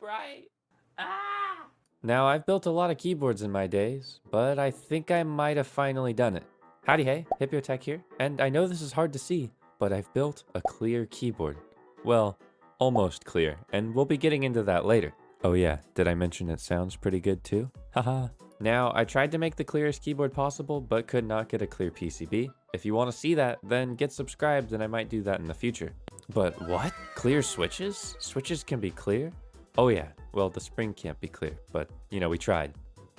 bright. Ah! Now, I've built a lot of keyboards in my days, but I think I might have finally done it. Howdy hey, Hipyo here, and I know this is hard to see, but I've built a clear keyboard. Well, almost clear, and we'll be getting into that later. Oh yeah, did I mention it sounds pretty good too? Haha. Now, I tried to make the clearest keyboard possible, but could not get a clear PCB. If you want to see that, then get subscribed and I might do that in the future. But what? Clear switches? Switches can be clear? Oh yeah, well the spring can't be clear, but you know, we tried.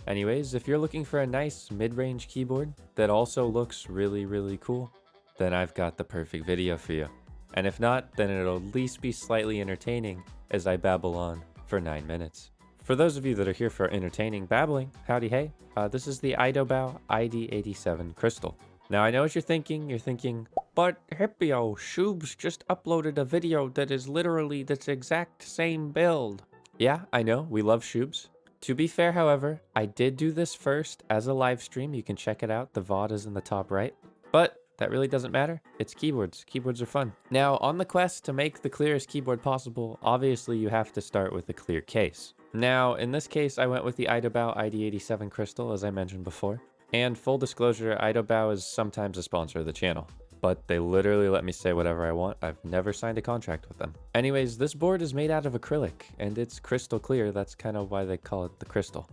Anyways, if you're looking for a nice mid-range keyboard that also looks really cool, then I've got the perfect video for you. And if not, then it'll at least be slightly entertaining as I babble on for 9 minutes. For those of you that are here for entertaining babbling, howdy hey, this is the Idobao ID87 Crystal. Now I know what you're thinking, but Hipyo, Shoobs just uploaded a video that is literally this exact same build. Yeah, I know, we love Shoobs. To be fair, however, I did do this first as a live stream. You can check it out, the VOD is in the top right. But that really doesn't matter, it's keyboards. Keyboards are fun. Now, on the quest to make the clearest keyboard possible, obviously you have to start with a clear case. Now, in this case, I went with the Idobao ID87 Crystal, as I mentioned before. And full disclosure, Idobao is sometimes a sponsor of the channel, but they literally let me say whatever I want. I've never signed a contract with them. Anyways, this board is made out of acrylic, and it's crystal clear. That's kind of why they call it the crystal.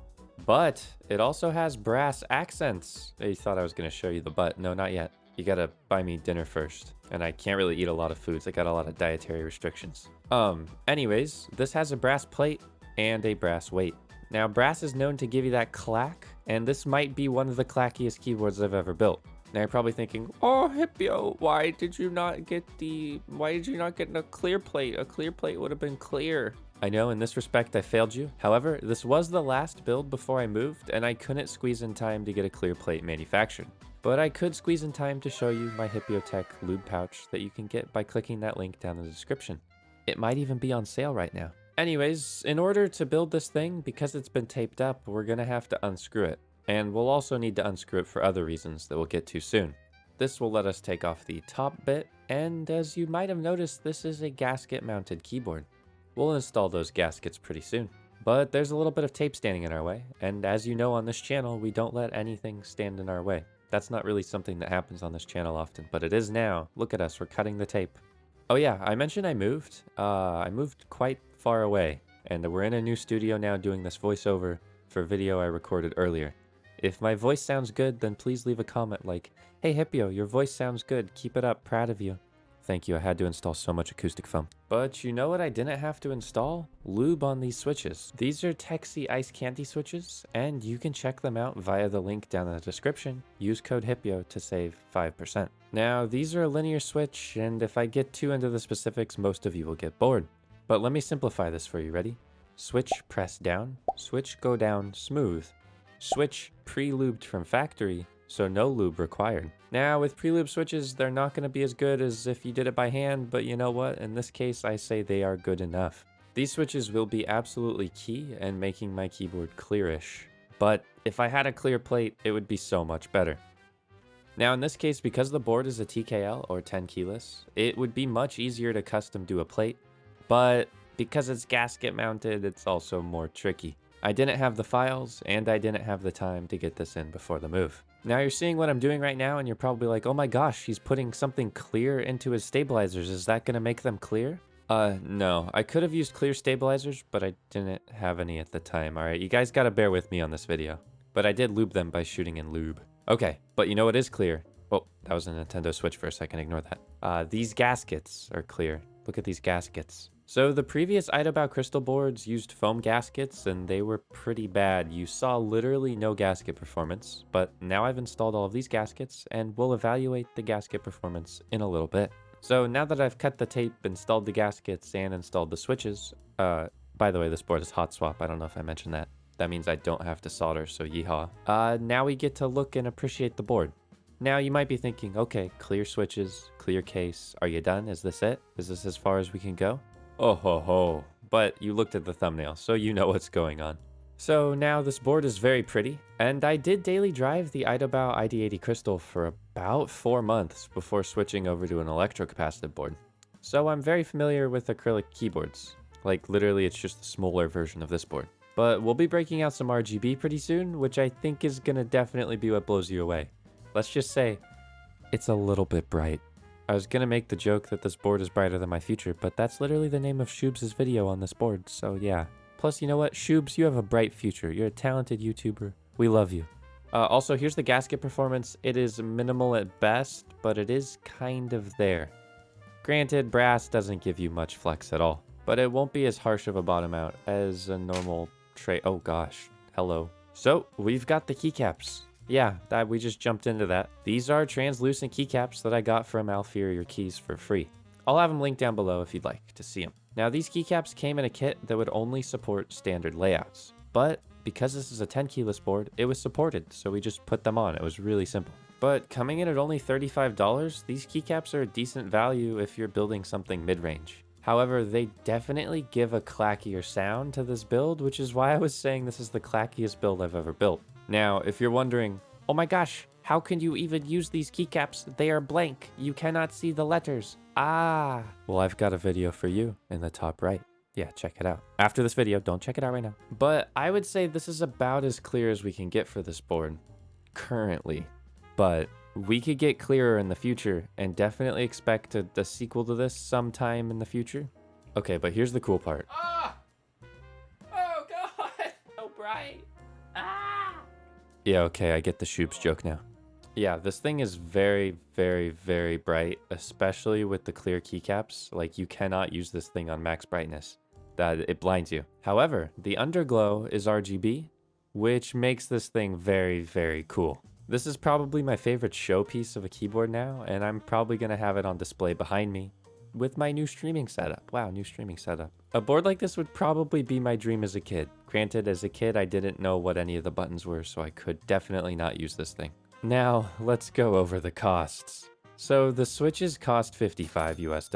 But it also has brass accents. You thought I was going to show you the butt. No, not yet. You gotta buy me dinner first, and I can't really eat a lot of foods. I got a lot of dietary restrictions. Anyways, this has a brass plate and a brass weight. Now, brass is known to give you that clack, and this might be one of the clackiest keyboards I've ever built. Now, you're probably thinking, oh, Hipyo, why did you not get a clear plate? A clear plate would have been clear. I know, in this respect, I failed you. However, this was the last build before I moved, and I couldn't squeeze in time to get a clear plate manufactured. But I could squeeze in time to show you my Hipyo Tech lube pouch that you can get by clicking that link down in the description. It might even be on sale right now. Anyways, in order to build this thing, because it's been taped up, we're gonna have to unscrew it. And we'll also need to unscrew it for other reasons that we'll get to soon. This will let us take off the top bit, and as you might have noticed, this is a gasket mounted keyboard. We'll install those gaskets pretty soon. But there's a little bit of tape standing in our way, and as you know on this channel, we don't let anything stand in our way. That's not really something that happens on this channel often, but it is now. Look at us, we're cutting the tape. Oh yeah, I mentioned I moved. I moved quite far away, and we're in a new studio now doing this voiceover for a video I recorded earlier. If my voice sounds good, then please leave a comment like, hey Hipyo, your voice sounds good, keep it up, proud of you. Thank you, I had to install so much acoustic foam. But you know what I didn't have to install? Lube on these switches. These are Texie Ice Candy switches, and you can check them out via the link down in the description. Use code Hipyo to save 5%. Now, these are a linear switch, and if I get too into the specifics, most of you will get bored. But let me simplify this for you, ready? Switch press down, switch go down smooth, switch pre-lubed from factory, so no lube required. Now, with pre-lube switches, they're not going to be as good as if you did it by hand, but you know what? In this case, I say they are good enough. These switches will be absolutely key in making my keyboard clearish. But if I had a clear plate, it would be so much better. Now, in this case, because the board is a TKL, or 10 keyless, it would be much easier to custom do a plate. But because it's gasket mounted, it's also more tricky. I didn't have the files, and I didn't have the time to get this in before the move. Now you're seeing what I'm doing right now, and you're probably like, oh my gosh, he's putting something clear into his stabilizers. Is that gonna make them clear? No. I could have used clear stabilizers, but I didn't have any at the time. Alright, you guys gotta bear with me on this video. But I did lube them by shooting in lube. Okay, but you know what is clear? Oh, that was a Nintendo Switch for a second, ignore that. These gaskets are clear. Look at these gaskets. So the previous Idobao crystal boards used foam gaskets and they were pretty bad. You saw literally no gasket performance, but now I've installed all of these gaskets and we'll evaluate the gasket performance in a little bit. So now that I've cut the tape, installed the gaskets, and installed the switches, by the way, this board is hot swap. I don't know if I mentioned that. That means I don't have to solder, so yeehaw. Now we get to look and appreciate the board. Now you might be thinking, okay, clear switches, clear case. Are you done? Is this it? Is this as far as we can go? Oh ho ho, but you looked at the thumbnail, so you know what's going on. So now this board is very pretty, and I did daily drive the Idobao ID80 Crystal for about 4 months before switching over to an electrocapacitive board. So I'm very familiar with acrylic keyboards. Like literally it's just a smaller version of this board. But we'll be breaking out some RGB pretty soon, which I think is gonna definitely be what blows you away. Let's just say, it's a little bit bright. I was gonna make the joke that this board is brighter than my future, but that's literally the name of Shoobs' video on this board, so yeah. Plus, you know what? Shoobs, you have a bright future. You're a talented YouTuber. We love you. Also, here's the gasket performance. It is minimal at best, but it is kind of there. Granted, brass doesn't give you much flex at all, but it won't be as harsh of a bottom out as a normal tray. Oh gosh, hello. So, we've got the keycaps. Yeah, we just jumped into that. These are translucent keycaps that I got from Alferior Keys for free. I'll have them linked down below if you'd like to see them. Now, these keycaps came in a kit that would only support standard layouts, but because this is a 10 keyless board, it was supported, so we just put them on. It was really simple. But coming in at only $35, these keycaps are a decent value if you're building something mid-range. However, they definitely give a clackier sound to this build, which is why I was saying this is the clackiest build I've ever built. Now, if you're wondering, oh my gosh, how can you even use these keycaps? They are blank. You cannot see the letters. Ah. Well, I've got a video for you in the top right. Yeah, check it out. After this video, don't check it out right now. But I would say this is about as clear as we can get for this board currently. But we could get clearer in the future and definitely expect a sequel to this sometime in the future. Okay, but here's the cool part. Ah! Oh God, so bright. Ah! Yeah, okay, I get the Shoobs joke now. Yeah, this thing is very, very, very bright, especially with the clear keycaps. Like, you cannot use this thing on max brightness. That it blinds you. However, the underglow is RGB, which makes this thing very, very cool. This is probably my favorite showpiece of a keyboard now, and I'm probably gonna have it on display behind me with my new streaming setup. Wow, new streaming setup. A board like this would probably be my dream as a kid. Granted, as a kid, I didn't know what any of the buttons were, so I could definitely not use this thing. Now, let's go over the costs. So the switches cost $55 US,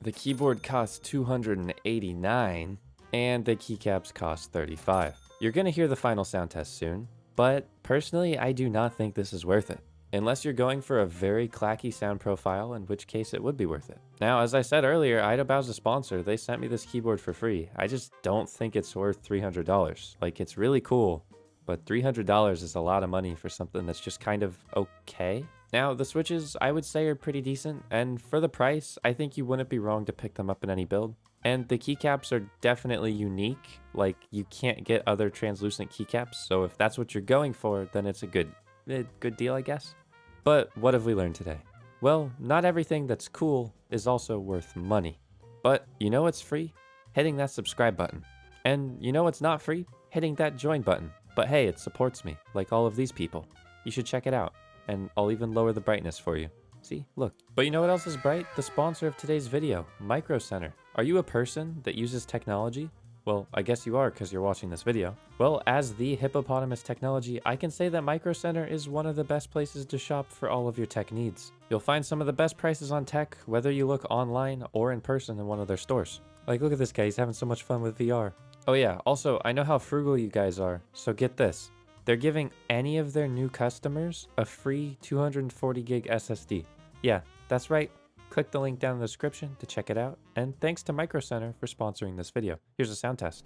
the keyboard costs $289, and the keycaps cost $35. You're gonna hear the final sound test soon, but personally, I do not think this is worth it. Unless you're going for a very clacky sound profile, in which case it would be worth it. Now, as I said earlier, Idobow's a sponsor. They sent me this keyboard for free. I just don't think it's worth $300. Like, it's really cool, but $300 is a lot of money for something that's just kind of okay. Now, the switches, I would say, are pretty decent, and for the price, I think you wouldn't be wrong to pick them up in any build. And the keycaps are definitely unique. Like, you can't get other translucent keycaps, so if that's what you're going for, then it's a good deal, I guess. But what have we learned today? Well, not everything that's cool is also worth money. But you know what's free? Hitting that subscribe button. And you know what's not free? Hitting that join button. But hey, it supports me, like all of these people. You should check it out, and I'll even lower the brightness for you. See, look. But you know what else is bright? The sponsor of today's video, Micro Center. Are you a person that uses technology? Well, I guess you are because you're watching this video. Well, as the hippopotamus technology, I can say that Micro Center is one of the best places to shop for all of your tech needs. You'll find some of the best prices on tech, whether you look online or in person in one of their stores. Like, look at this guy, he's having so much fun with VR. Oh yeah, also, I know how frugal you guys are, so get this. They're giving any of their new customers a free 240 gig SSD. Yeah, that's right. Click the link down in the description to check it out. And thanks to Micro Center for sponsoring this video. Here's a sound test.